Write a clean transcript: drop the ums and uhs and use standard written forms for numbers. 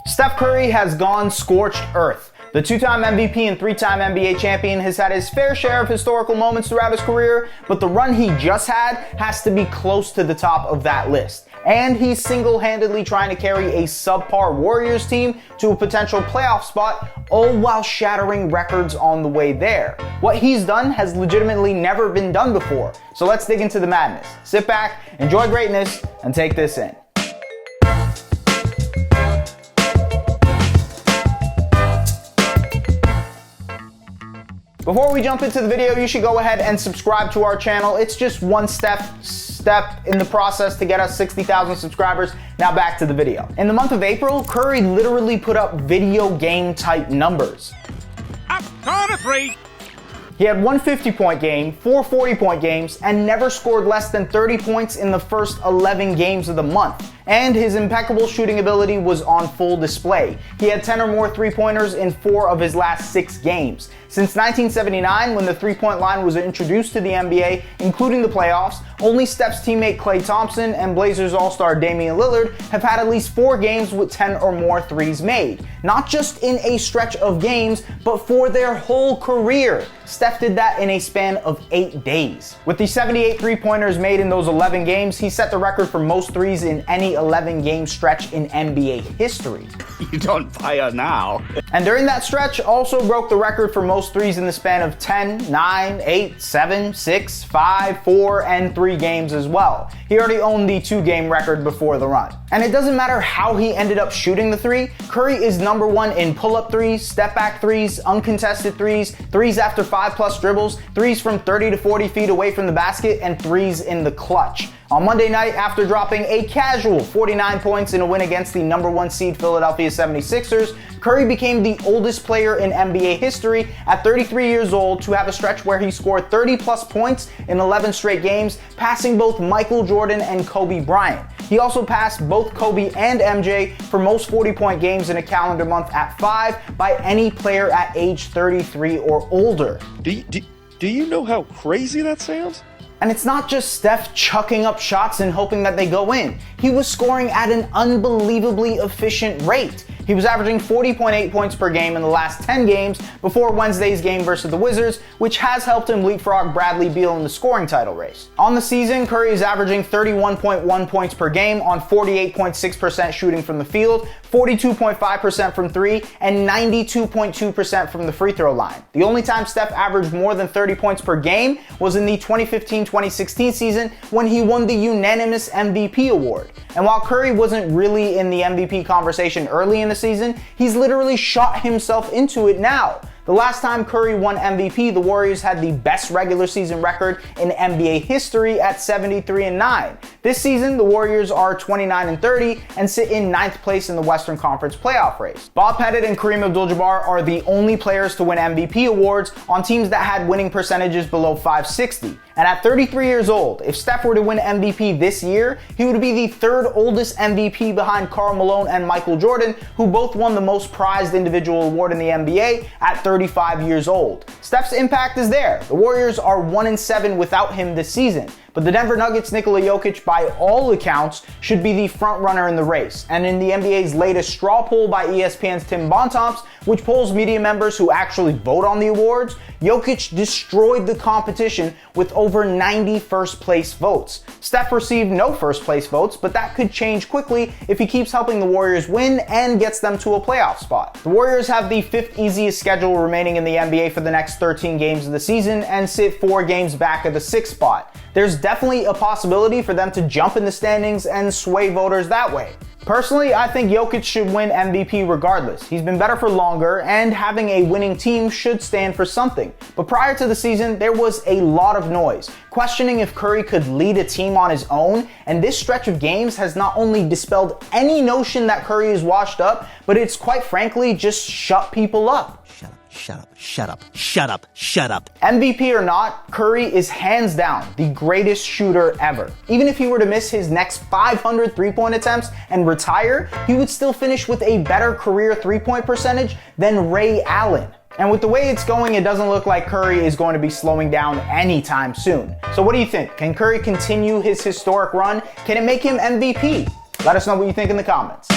Steph Curry has gone scorched earth. The two-time MVP and three-time NBA champion has had his fair share of historical moments throughout his career, but the run he just had has to be close to the top of that list. And he's single-handedly trying to carry a subpar Warriors team to a potential playoff spot, all while shattering records on the way there. What he's done has legitimately never been done before. So let's dig into the madness. Sit back, enjoy greatness, and take this in. Before we jump into the video, you should go ahead and subscribe to our channel. It's just one step in the process to get us 60,000 subscribers. Now back to the video. In the month of April, Curry literally put up video game type numbers. Up, count of three. He had one 50-point game, four 40-point games, and never scored less than 30 points in the first 11 games of the month. And his impeccable shooting ability was on full display. He had 10 or more three-pointers in 4 of his last 6 games. Since 1979, when the three-point line was introduced to the NBA, including the playoffs, only Steph's teammate Klay Thompson and Blazers All-Star Damian Lillard have had at least 4 games with 10 or more threes made. Not just in a stretch of games, but for their whole career. Steph did that in a span of 8 days. With the 78 three-pointers made in those 11 games, he set the record for most threes in any 11-game stretch in NBA history. You don't fire now. And during that stretch, also broke the record for most threes in the span of 10, 9, 8, 7, 6, 5, 4, and 3 games as well. He already owned the 2-game record before the run. And it doesn't matter how he ended up shooting the three, Curry is number 1 in pull-up threes, step-back threes, uncontested threes, threes after 5+ dribbles, threes from 30 to 40 feet away from the basket, and threes in the clutch. On Monday night, after dropping a casual 49 points in a win against the number 1 seed Philadelphia 76ers, Curry became the oldest player in NBA history at 33 years old to have a stretch where he scored 30+ points in 11 straight games, passing both Michael Jordan and Kobe Bryant. He also passed both Kobe and MJ for most 40-point games in a calendar month at 5 by any player at age 33 or older. Do you know how crazy that sounds? And it's not just Steph chucking up shots and hoping that they go in. He was scoring at an unbelievably efficient rate. He was averaging 40.8 points per game in the last 10 games before Wednesday's game versus the Wizards, which has helped him leapfrog Bradley Beal in the scoring title race. On the season, Curry is averaging 31.1 points per game on 48.6% shooting from the field, 42.5% from 3, and 92.2% from the free throw line. The only time Steph averaged more than 30 points per game was in the 2015-2016 season when he won the unanimous MVP award. And while Curry wasn't really in the MVP conversation early in the season, he's literally shot himself into it now. The last time Curry won MVP, the Warriors had the best regular season record in NBA history at 73-9. This season, the Warriors are 29-30 and sit in 9th place in the Western Conference playoff race. Bob Pettit and Kareem Abdul-Jabbar are the only players to win MVP awards on teams that had winning percentages below .560. And at 33 years old, if Steph were to win MVP this year, he would be the 3rd oldest MVP behind Karl Malone and Michael Jordan, who both won the most prized individual award in the NBA at 35 years old. Steph's impact is there. The Warriors are 1-7 without him this season. But the Denver Nuggets' Nikola Jokic, by all accounts, should be the front runner in the race. And in the NBA's latest straw poll by ESPN's Tim Bontemps, which polls media members who actually vote on the awards, Jokic destroyed the competition with over 90 first-place votes. Steph received no first-place votes, but that could change quickly if he keeps helping the Warriors win and gets them to a playoff spot. The Warriors have the 5th easiest schedule remaining in the NBA for the next 13 games of the season and sit 4 games back of the 6th spot. There's definitely a possibility for them to jump in the standings and sway voters that way. Personally, I think Jokic should win MVP regardless. He's been better for longer, and having a winning team should stand for something. But prior to the season, there was a lot of noise, questioning if Curry could lead a team on his own, and this stretch of games has not only dispelled any notion that Curry is washed up, but it's quite frankly just shut people up. Shut up. MVP or not, Curry is hands down the greatest shooter ever. Even if he were to miss his next 500 three-point attempts and retire, he would still finish with a better career three-point percentage than Ray Allen. And with the way it's going, it doesn't look like Curry is going to be slowing down anytime soon. So what do you think? Can Curry continue his historic run? Can it make him MVP? Let us know what you think in the comments.